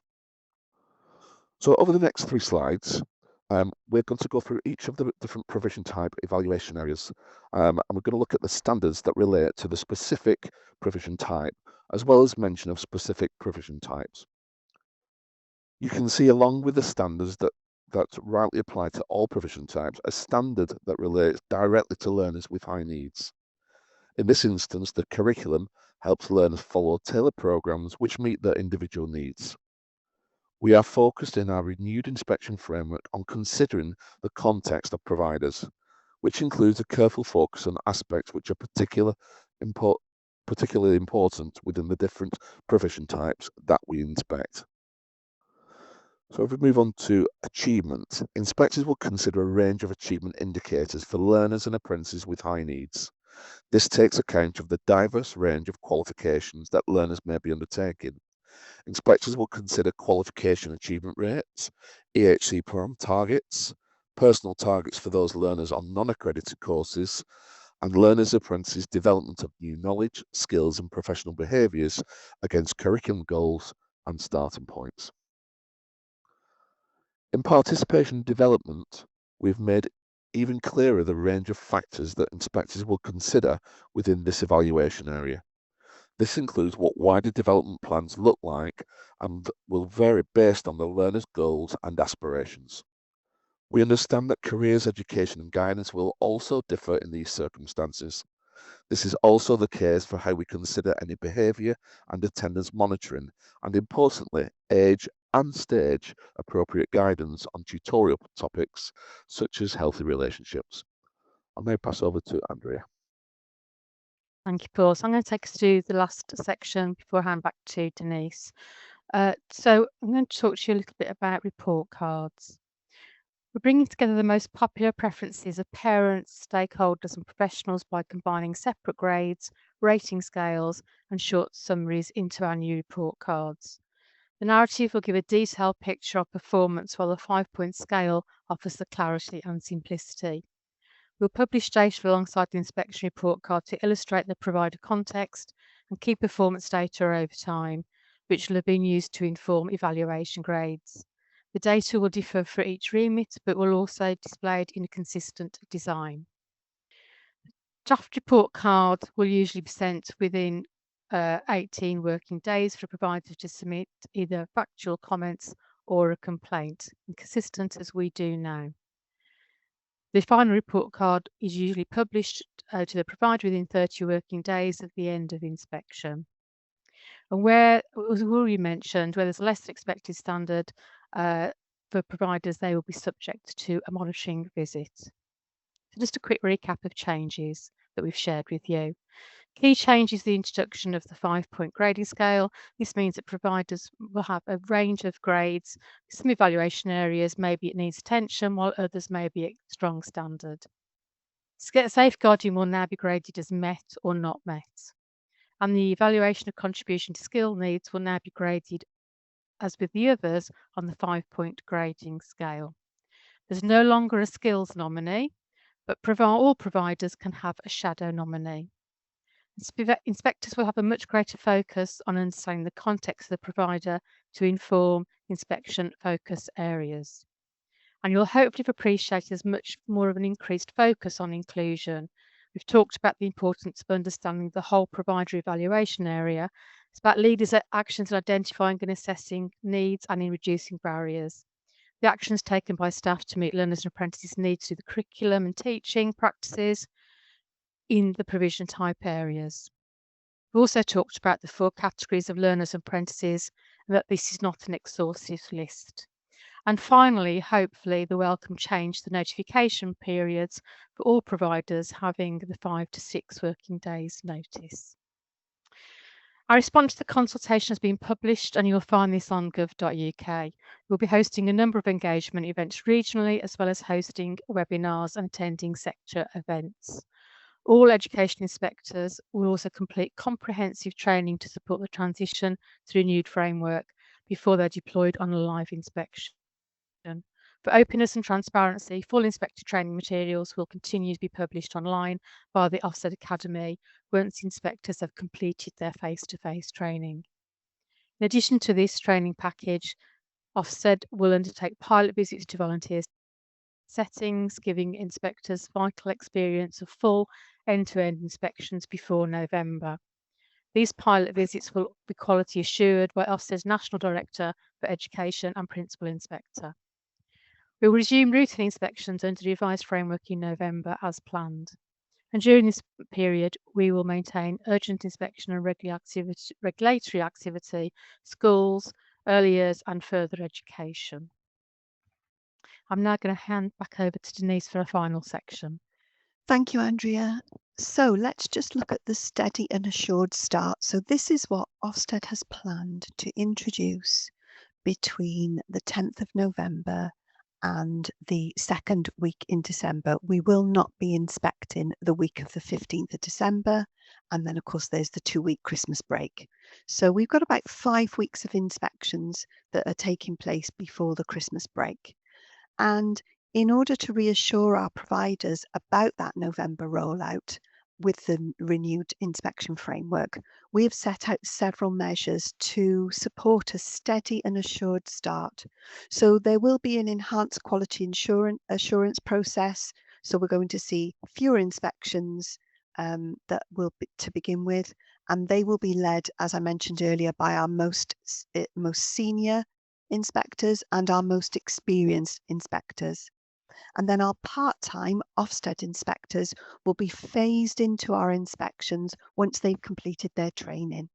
So over the next 3 slides, we're going to go through each of the different provision type evaluation areas, and we're going to look at the standards that relate to the specific provision type, as well as mention of specific provision types. You can see along with the standards that rightly apply to all provision types, a standard that relates directly to learners with high needs. In this instance, the curriculum helps learners follow tailored programs which meet their individual needs. We are focused in our renewed inspection framework on considering the context of providers, which includes a careful focus on aspects which are particularly important within the different provision types that we inspect. So if we move on to achievement, inspectors will consider a range of achievement indicators for learners and apprentices with high needs. This takes account of the diverse range of qualifications that learners may be undertaking. Inspectors will consider qualification achievement rates, EHC program targets, personal targets for those learners on non-accredited courses, and learners' apprentices' development of new knowledge, skills and professional behaviours against curriculum goals and starting points. In participation development, we've made even clearer the range of factors that inspectors will consider within this evaluation area. This includes what wider development plans look like and will vary based on the learner's goals and aspirations. We understand that careers education and guidance will also differ in these circumstances. This is also the case for how we consider any behaviour and attendance monitoring, and importantly, age and stage appropriate guidance on tutorial topics such as healthy relationships. I'll now pass over to Andrea. Thank you, Paul. So I'm going to take us to the last section before I hand back to Denise. So I'm going to talk to you a little bit about report cards. We're bringing together the most popular preferences of parents, stakeholders and professionals by combining separate grades, rating scales and short summaries into our new report cards. The narrative will give a detailed picture of performance while the 5-point scale offers the clarity and simplicity. We'll publish data alongside the inspection report card to illustrate the provider context and key performance data over time, which will have been used to inform evaluation grades. The data will differ for each remit, but will also be displayed in a consistent design. Draft report card will usually be sent within 18 working days for a provider to submit either factual comments or a complaint, consistent as we do now. The final report card is usually published to the provider within 30 working days of the end of inspection. And where, as we already mentioned, where there's less than expected standard for providers, they will be subject to a monitoring visit. So just a quick recap of changes that we've shared with you. Key change is the introduction of the 5-point grading scale. This means that providers will have a range of grades. Some evaluation areas, maybe it needs attention, while others may be at strong standard. Safeguarding will now be graded as met or not met. And the evaluation of contribution to skill needs will now be graded, as with the others, on the 5-point grading scale. There's no longer a skills nominee, but all providers can have a shadow nominee. Inspectors will have a much greater focus on understanding the context of the provider to inform inspection focus areas. And you'll hopefully have appreciated there's much more of an increased focus on inclusion. We've talked about the importance of understanding the whole provider evaluation area. It's about leaders' actions in identifying and assessing needs and in reducing barriers. The actions taken by staff to meet learners and apprentices' needs through the curriculum and teaching practices in the provision type areas. We've also talked about the 4 categories of learners and apprentices, and that this is not an exhaustive list. And finally, hopefully, the welcome change the notification periods for all providers having the 5 to 6 working days notice. Our response to the consultation has been published, and you'll find this on gov.uk. We'll be hosting a number of engagement events regionally, as well as hosting webinars and attending sector events. All education inspectors will also complete comprehensive training to support the transition to the renewed framework before they're deployed on a live inspection. For openness and transparency, full inspector training materials will continue to be published online via the Ofsted Academy once inspectors have completed their face-to-face training. In addition to this training package, Ofsted will undertake pilot visits to volunteers settings, giving inspectors vital experience of full end-to-end inspections before November. These pilot visits will be quality assured by Ofsted's National Director for Education and Principal Inspector. We will resume routine inspections under the revised framework in November as planned. And during this period, we will maintain urgent inspection and regulatory activity, schools, early years and further education. I'm now going to hand back over to Denise for a final section. Thank you, Andrea. So let's just look at the steady and assured start. So this is what Ofsted has planned to introduce between the 10th of November and the 2nd week in December. We will not be inspecting the week of the 15th of December. And then, of course, there's the 2-week Christmas break. So we've got about 5 weeks of inspections that are taking place before the Christmas break. And in order to reassure our providers about that November rollout with the renewed inspection framework, we have set out several measures to support a steady and assured start. So there will be an enhanced quality assurance process. So we're going to see fewer inspections that will be to begin with, and they will be led, as I mentioned earlier, by our most senior inspectors and our most experienced inspectors. And then our part-time Ofsted inspectors will be phased into our inspections once they've completed their training.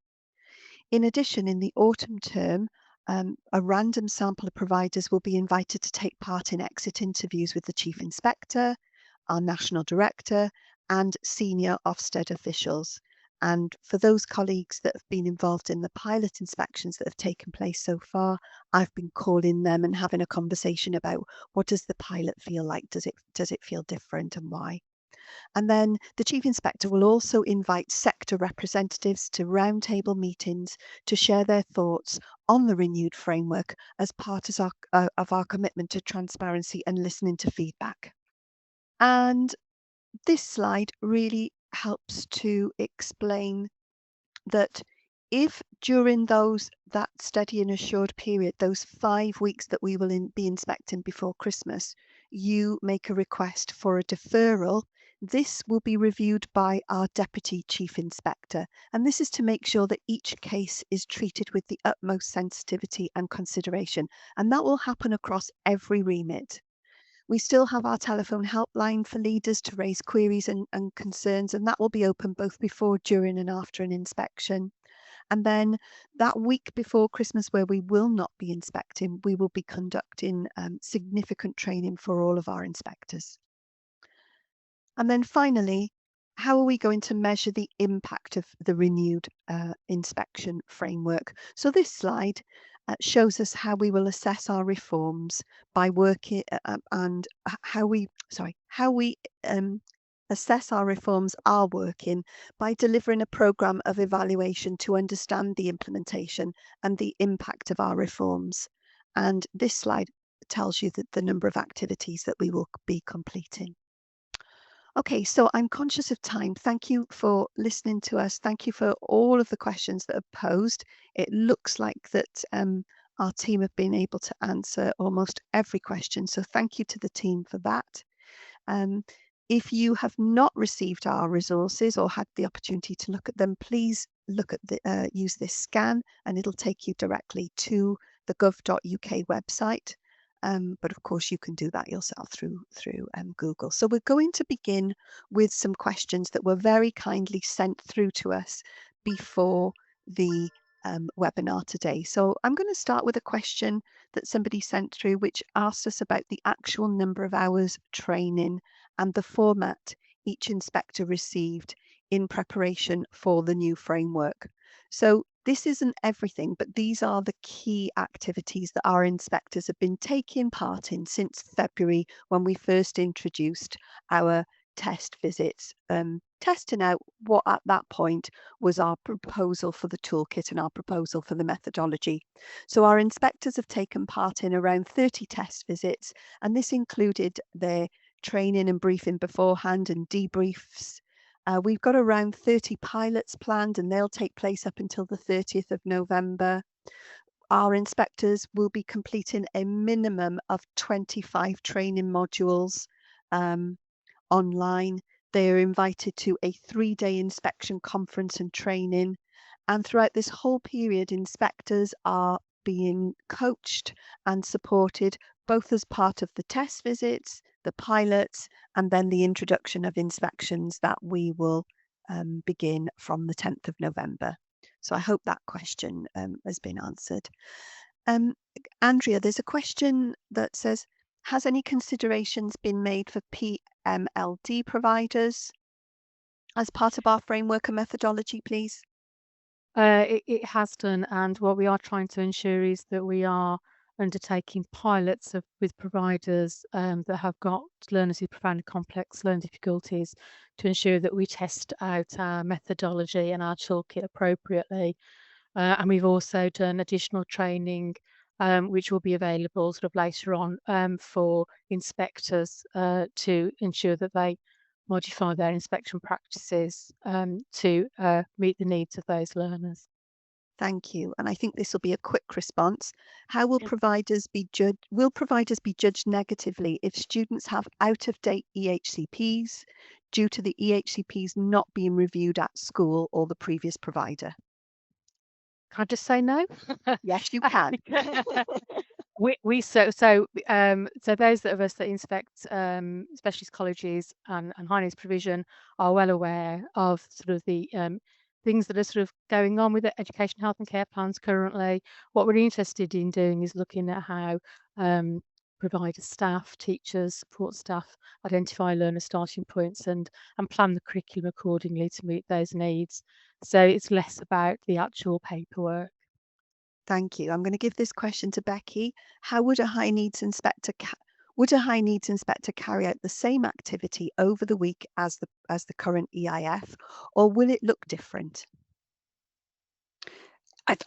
In addition, in the autumn term, a random sample of providers will be invited to take part in exit interviews with the Chief Inspector, our National Director, and senior Ofsted officials. And for those colleagues that have been involved in the pilot inspections that have taken place so far, I've been calling them and having a conversation about what does the pilot feel like? Does it feel different, and why? And then the Chief Inspector will also invite sector representatives to roundtable meetings to share their thoughts on the renewed framework as part of our commitment to transparency and listening to feedback. And this slide really helps to explain that if during that steady and assured period, those 5 weeks that we will be inspecting before Christmas, you make a request for a deferral, This will be reviewed by our Deputy Chief Inspector, and this is to make sure that each case is treated with the utmost sensitivity and consideration, and that will happen across every remit. We still have our telephone helpline for leaders to raise queries and concerns, and that will be open both before, during and after an inspection. And then that week before Christmas, where we will not be inspecting, we will be conducting significant training for all of our inspectors. And then finally, how are we going to measure the impact of the renewed inspection framework? So this slide shows us how we will assess our reforms by working and how we assess our reforms are working by delivering a programme of evaluation to understand the implementation and the impact of our reforms. And this slide tells you that the number of activities that we will be completing. Okay, so I'm conscious of time. Thank you for listening to us. Thank you for all of the questions that are posed. It looks like that our team have been able to answer almost every question. So thank you to the team for that. If you have not received our resources or had the opportunity to look at them, please look at the use this scan, and it'll take you directly to the gov.uk website. But of course you can do that yourself through Google. So we're going to begin with some questions that were very kindly sent through to us before the webinar today. So I'm going to start with a question that somebody sent through, which asked us about the actual number of hours training and the format each inspector received in preparation for the new framework. So this isn't everything, but these are the key activities that our inspectors have been taking part in since February, when we first introduced our test visits, testing out what at that point was our proposal for the toolkit and our proposal for the methodology. So our inspectors have taken part in around 30 test visits, and this included their training and briefing beforehand and debriefs. We've got around 30 pilots planned, and they'll take place up until the 30th of November. Our inspectors will be completing a minimum of 25 training modules online. They are invited to a 3-day inspection conference and training. And throughout this whole period, inspectors are being coached and supported, both as part of the test visits, the pilots, and then the introduction of inspections that we will begin from the 10th of November. So I hope that question has been answered. Andrea, there's a question that says, has any considerations been made for PMLD providers as part of our framework and methodology, please? It has done, and what we are trying to ensure is that we are undertaking pilots with providers that have got learners with profound complex learning difficulties, to ensure that we test out our methodology and our toolkit appropriately. And we've also done additional training which will be available sort of later on for inspectors to ensure that they modify their inspection practices to meet the needs of those learners. Thank you. And I think this will be a quick response. How will providers be judged? Will providers be judged negatively if students have out-of-date EHCPs due to the EHCPs not being reviewed at school or the previous provider? Can I just say no? Yes, you can. So those of us that inspect specialist colleges and high needs provision are well aware of sort of the things that are sort of going on with the education, health and care plans currently. What we're interested in doing is looking at how provider staff, teachers, support staff identify learner starting points and plan the curriculum accordingly to meet those needs. So it's less about the actual paperwork. Thank you. I'm going to give this question to Becky. How would a high needs inspector carry out the same activity over the week as the current EIF, or will it look different?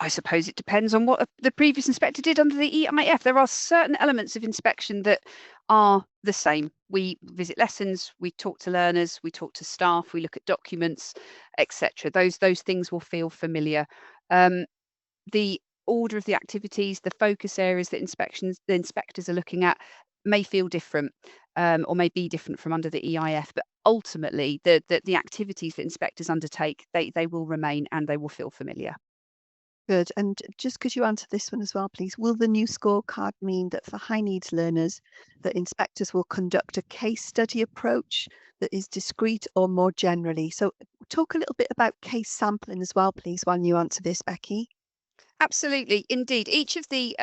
I suppose it depends on what the previous inspector did under the EIF. There are certain elements of inspection that are the same. We visit lessons, we talk to learners, we talk to staff, we look at documents, etc. Those things will feel familiar. The order of the activities, the focus areas that the inspectors are looking at may feel different or may be different from under the EIF, but ultimately the activities that inspectors undertake, they will remain and they will feel familiar. Good. And just because you answered this one as well, please, will the new scorecard mean that for high needs learners, that inspectors will conduct a case study approach that is discrete or more generally? So talk a little bit about case sampling as well, please, while you answer this, Becky. Absolutely, indeed. Each of the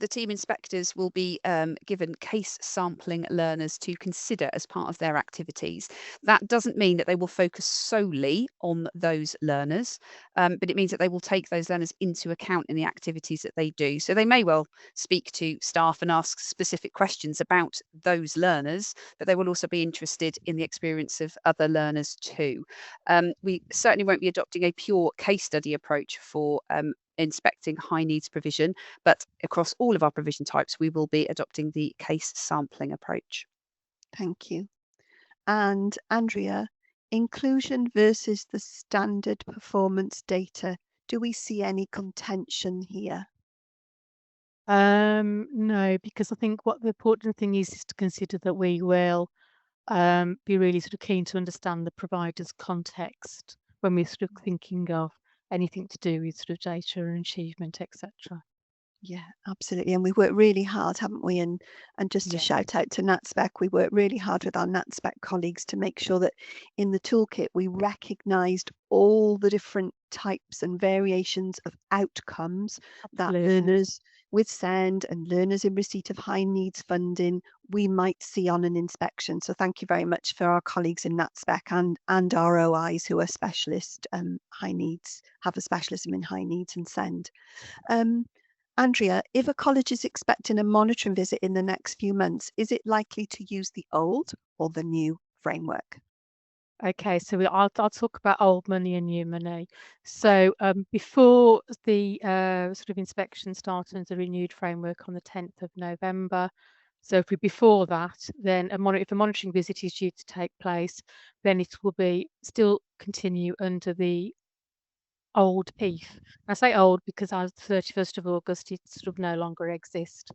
team inspectors will be given case sampling learners to consider as part of their activities. That doesn't mean that they will focus solely on those learners, but it means that they will take those learners into account in the activities that they do. So they may well speak to staff and ask specific questions about those learners, but they will also be interested in the experience of other learners too. We certainly won't be adopting a pure case study approach for inspecting high needs provision, but across all of our provision types, we will be adopting the case sampling approach. Thank you. And Andrea, inclusion versus the standard performance data. Do we see any contention here? No, because I think what the important thing is to consider that we will be really sort of keen to understand the provider's context when we're sort of thinking of anything to do with sort of data and achievement, etc. Yeah, absolutely. And we worked really hard, haven't we? And just a Yeah. shout out to NatSpec, we worked really hard with our NatSpec colleagues to make sure that in the toolkit we recognised all the different types and variations of outcomes that Absolutely. learners with SEND and learners in receipt of high needs funding we might see on an inspection. So thank you very much for our colleagues in NatSpec and our OIs who are specialist high needs, have a specialism in high needs and SEND. Andrea, if a college is expecting a monitoring visit in the next few months, is it likely to use the old or the new framework? Okay, so I'll talk about old money and new money. So before the sort of inspection started under the renewed framework on the 10th of November, so if we before that, then if a monitoring visit is due to take place, then it will be still continue under the old PEEF. I say old because as 31st of August, it sort of no longer exists.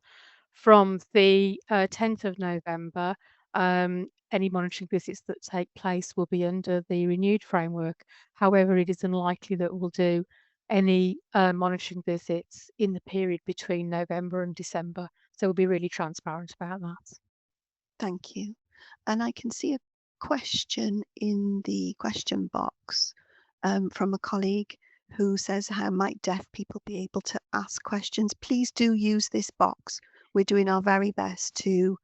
From the 10th of November, any monitoring visits that take place will be under the renewed framework. However, it is unlikely that we'll do any monitoring visits in the period between November and December. So we'll be really transparent about that. Thank you. And I can see a question in the question box from a colleague who says, how might deaf people be able to ask questions? Please do use this box. We're doing our very best to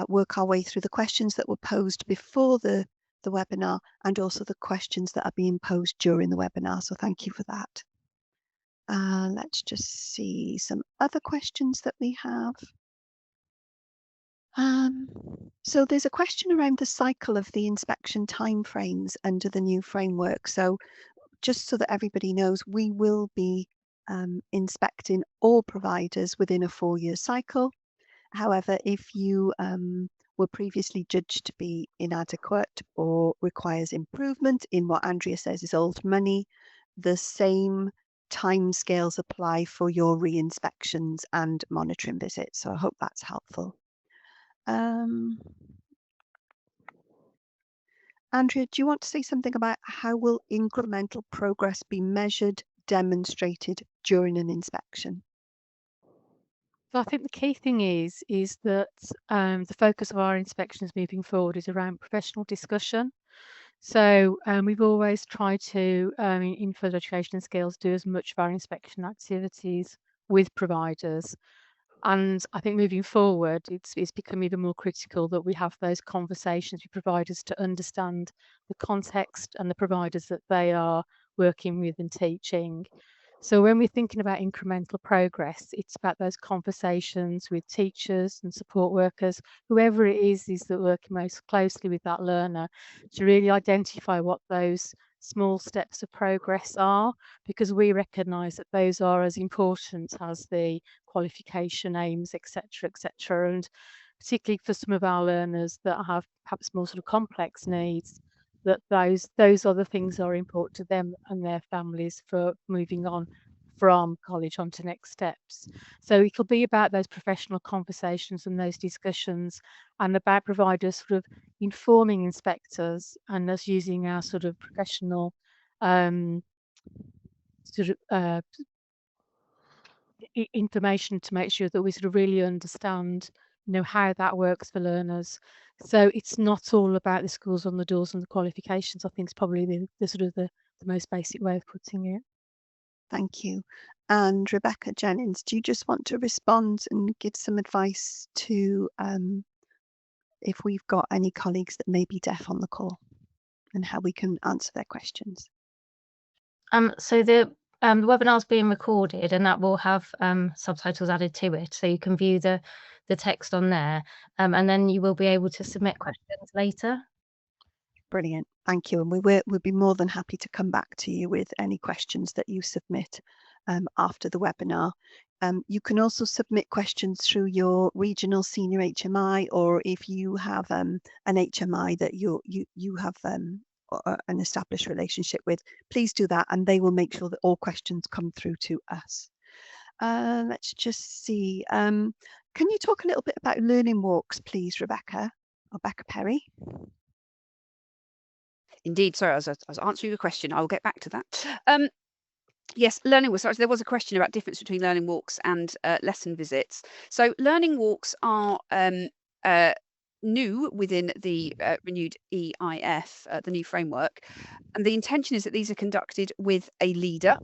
work our way through the questions that were posed before the webinar and also the questions that are being posed during the webinar. So thank you for that. Let's just see some other questions that we have. So there's a question around the cycle of the inspection timeframes under the new framework. So just so that everybody knows, we will be inspecting all providers within a 4-year cycle. However, if you were previously judged to be inadequate or requires improvement in what Andrea says is old money, the same timescales apply for your re-inspections and monitoring visits. So I hope that's helpful. Andrea, do you want to say something about how will incremental progress be measured, demonstrated during an inspection? So I think the key thing is that the focus of our inspections moving forward is around professional discussion. So we've always tried to, in further education and skills, do as much of our inspection activities with providers. And I think moving forward, it's become even more critical that we have those conversations with providers to understand the context and the providers that they are working with and teaching. So when we're thinking about incremental progress, it's about those conversations with teachers and support workers, whoever it is that working most closely with that learner, to really identify what those small steps of progress are, because we recognise that those are as important as the qualification aims, etc., etc. And particularly for some of our learners that have perhaps more sort of complex needs, that those other things are important to them and their families for moving on from college onto next steps. So it'll be about those professional conversations and those discussions, and about providers sort of informing inspectors and us using our sort of professional sort of information to make sure that we sort of really understand, how that works for learners. So it's not all about the schools on the doors and the qualifications. I think it's probably the sort of the most basic way of putting it. Thank you. And Rebecca Jennings, do you just want to respond and give some advice to if we've got any colleagues that may be deaf on the call and how we can answer their questions? So the webinar is being recorded, and that will have subtitles added to it, so you can view the text on there, and then you will be able to submit questions later. Brilliant. Thank you. And we'll be more than happy to come back to you with any questions that you submit after the webinar. You can also submit questions through your regional senior HMI, or if you have an HMI that you have an established relationship with, please do that, and they will make sure that all questions come through to us. Let's just see. Can you talk a little bit about learning walks, please, Rebecca Perry? Indeed, sorry, I was answering your question. I will get back to that. Yes, learning walks. Sorry, there was a question about difference between learning walks and lesson visits. So learning walks are new within the renewed EIF, the new framework. And the intention is that these are conducted with a leader.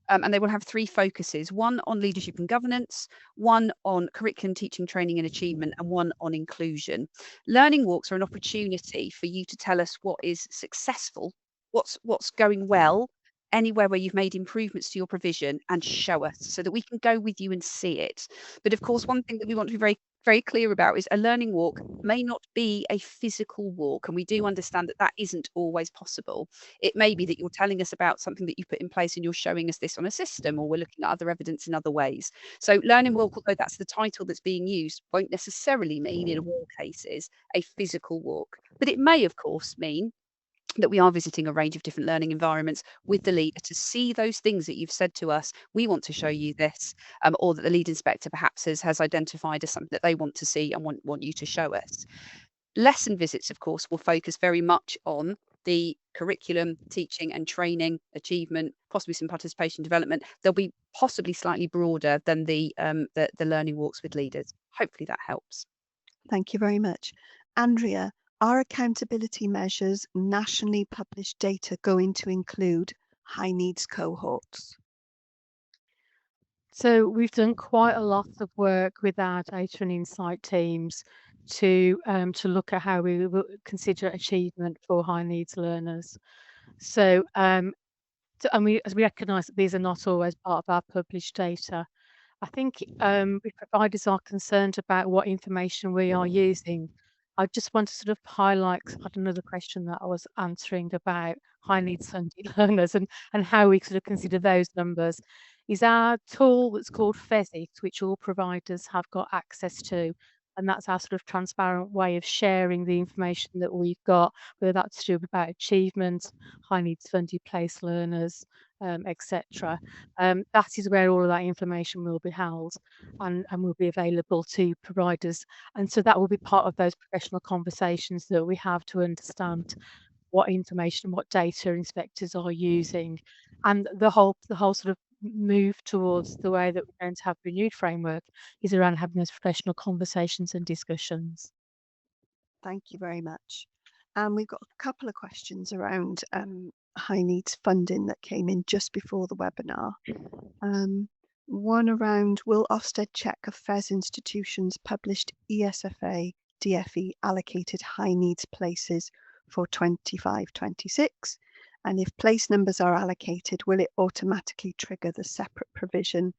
And they will have 3 focuses, one on leadership and governance, one on curriculum, teaching, training and achievement, and one on inclusion. Learning walks are an opportunity for you to tell us what is successful, what's going well, anywhere where you've made improvements to your provision, and show us so that we can go with you and see it. But of course, one thing that we want to be very, very clear about is a learning walk may not be a physical walk, and we do understand that that isn't always possible. It may be that you're telling us about something that you put in place and you're showing us this on a system, or we're looking at other evidence in other ways. So learning walk, although that's the title that's being used, won't necessarily mean in all cases a physical walk. But it may, of course, mean that we are visiting a range of different learning environments with the leader to see those things that you've said to us, we want to show you this, or that the lead inspector perhaps has identified as something that they want to see and want you to show us. Lesson visits, of course, will focus very much on the curriculum, teaching and training, achievement, possibly some participation development. They'll be possibly slightly broader than the learning walks with leaders. Hopefully that helps. Thank you very much. Andrea, are accountability measures nationally published data going to include high needs cohorts? So we've done quite a lot of work with our data and insight teams to look at how we will consider achievement for high needs learners. So and we recognise that these are not always part of our published data. I think if providers are concerned about what information we are using, I just want to sort of highlight, I had another question that I was answering about high needs funded learners and how we sort of consider those numbers, is our tool that's called FESIT, which all providers have got access to. And that's our sort of transparent way of sharing the information that we've got, whether that's to do about achievement, high needs funded place learners, etc. That is where all of that information will be held and will be available to providers. And so that will be part of those professional conversations that we have to understand what information, what data inspectors are using. And the whole sort of move towards the way that we're going to have renewed framework is around having those professional conversations and discussions. Thank you very much. And we've got a couple of questions around high needs funding that came in just before the webinar. One around, will Ofsted check if FES institutions published ESFA DFE allocated high needs places for 25-26? And if place numbers are allocated, will it automatically trigger the separate provision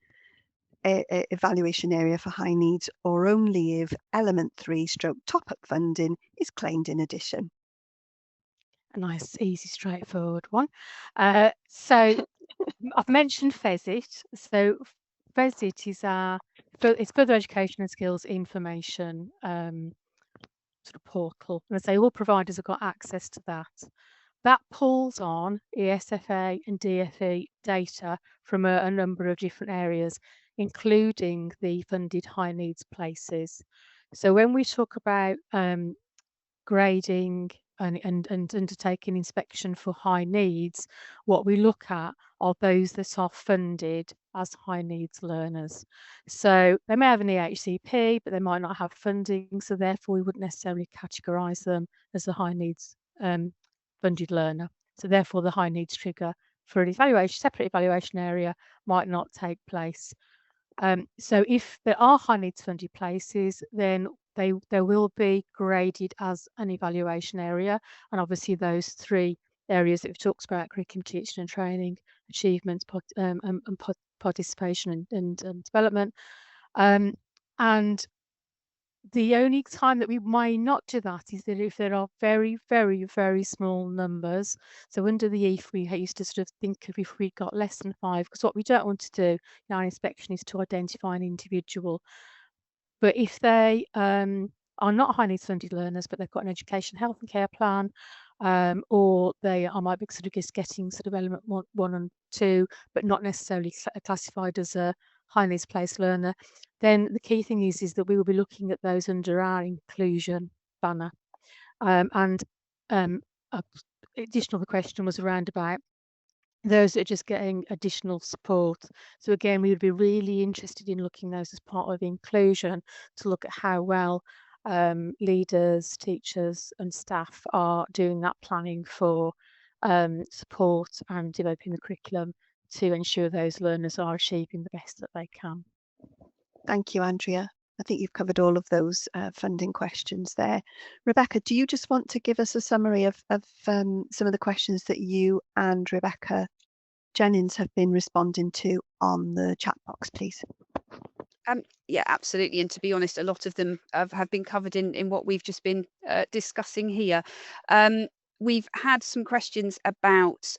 evaluation area for high needs, or only if element 3 stroke top-up funding is claimed in addition? A nice, easy, straightforward one. So I've mentioned FESIT. So FESIT is it's further education and skills information sort of portal. And I say all providers have got access to that. That pulls on ESFA and DFE data from a number of different areas, including the funded high needs places. So when we talk about grading and undertaking inspection for high needs, what we look at are those that are funded as high needs learners. So they may have an EHCP, but they might not have funding, so therefore we wouldn't necessarily categorise them as a high needs funded learner. So therefore the high needs trigger for an evaluation, separate evaluation area might not take place. So if there are high needs funded places, then they will be graded as an evaluation area, and obviously those three areas that we've talked about: curriculum, teaching and training, achievement, and participation and development. And the only time that we may not do that is that if there are very, very, very small numbers. So under the EAF, we used to sort of think of if we got less than 5, because what we don't want to do in our inspection is to identify an individual. But if they are not high needs funded learners, but they've got an education, health and care plan, or they might be sort of just getting sort of element 1 and 2, but not necessarily classified as a high needs placed learner, then the key thing is that we will be looking at those under our inclusion banner. And additional, the question was around about those that are just getting additional support. So again, we would be really interested in looking those as part of inclusion to look at how well leaders, teachers and staff are doing that planning for support and developing the curriculum to ensure those learners are achieving the best that they can. Thank you, Andrea. I think you've covered all of those funding questions there. Rebecca, do you just want to give us a summary of some of the questions that you and Rebecca Jennings have been responding to on the chat box, please? Yeah, absolutely. And to be honest, a lot of them have been covered in what we've just been discussing here. We've had some questions about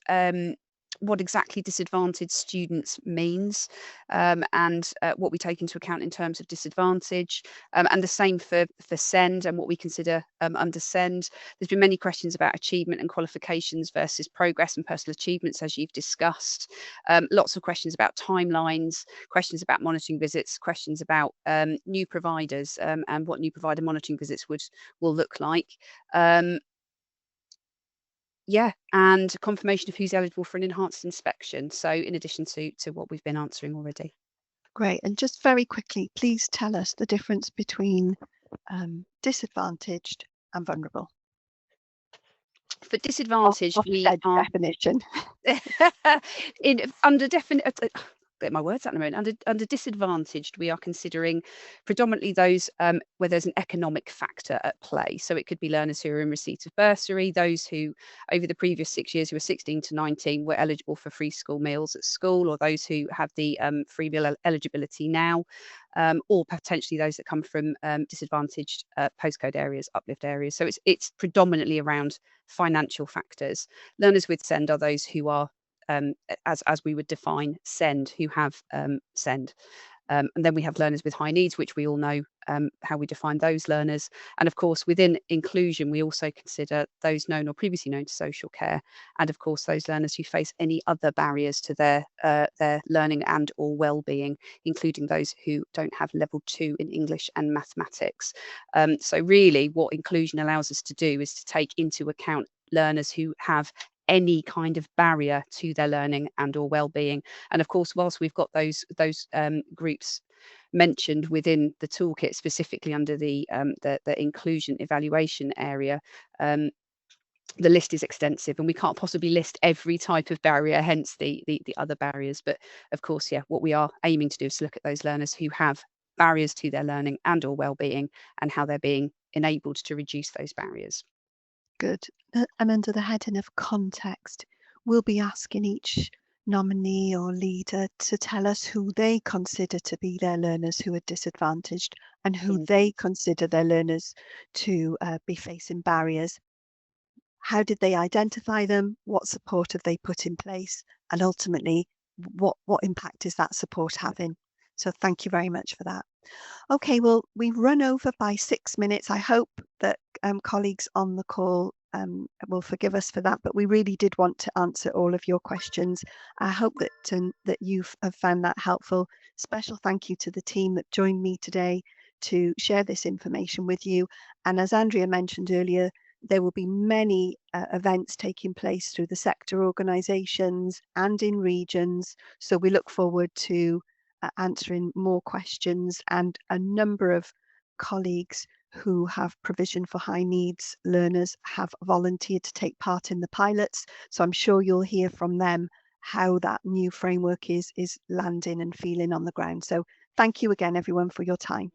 what exactly disadvantaged students means, and what we take into account in terms of disadvantage, and the same for SEND and what we consider under SEND. There's been many questions about achievement and qualifications versus progress and personal achievements, as you've discussed. Lots of questions about timelines, questions about monitoring visits, questions about new providers, and what new provider monitoring visits will look like. Yeah, and confirmation of who's eligible for an enhanced inspection. So in addition to what we've been answering already. Great. And just very quickly, please tell us the difference between disadvantaged and vulnerable. For disadvantaged, we are definition. Get my words out in a moment. Under disadvantaged, we are considering predominantly those where there's an economic factor at play. So it could be learners who are in receipt of bursary, those who over the previous 6 years, who were 16 to 19, were eligible for free school meals at school, or those who have the free meal eligibility now, or potentially those that come from disadvantaged postcode areas, uplift areas. So it's predominantly around financial factors. Learners with SEND are those who are as we would define SEND, who have SEND. And then we have learners with high needs, which we all know how we define those learners. And of course, within inclusion, we also consider those known or previously known to social care. And of course, those learners who face any other barriers to their learning and or well-being, including those who don't have level 2 in English and mathematics. So really, what inclusion allows us to do is to take into account learners who have any kind of barrier to their learning and or well-being. And of course, whilst we've got those groups mentioned within the toolkit, specifically under the inclusion evaluation area, the list is extensive, and we can't possibly list every type of barrier, hence the other barriers. But of course, yeah, what we are aiming to do is to look at those learners who have barriers to their learning and or well-being, and how they're being enabled to reduce those barriers. Good. And under the heading of context, we'll be asking each nominee or leader to tell us who they consider to be their learners who are disadvantaged, and who they consider their learners to be facing barriers. How did they identify them? What support have they put in place? And ultimately, what impact is that support having? So thank you very much for that. Okay, well, we've run over by 6 minutes. I hope that colleagues on the call will forgive us for that, but we really did want to answer all of your questions. I hope that you have found that helpful. Special thank you to the team that joined me today to share this information with you. And as Andrea mentioned earlier, there will be many events taking place through the sector organisations and in regions. So we look forward to answering more questions, and a number of colleagues who have provision for high needs learners have volunteered to take part in the pilots. So I'm sure you'll hear from them how that new framework is landing and feeling on the ground. So thank you again, everyone, for your time.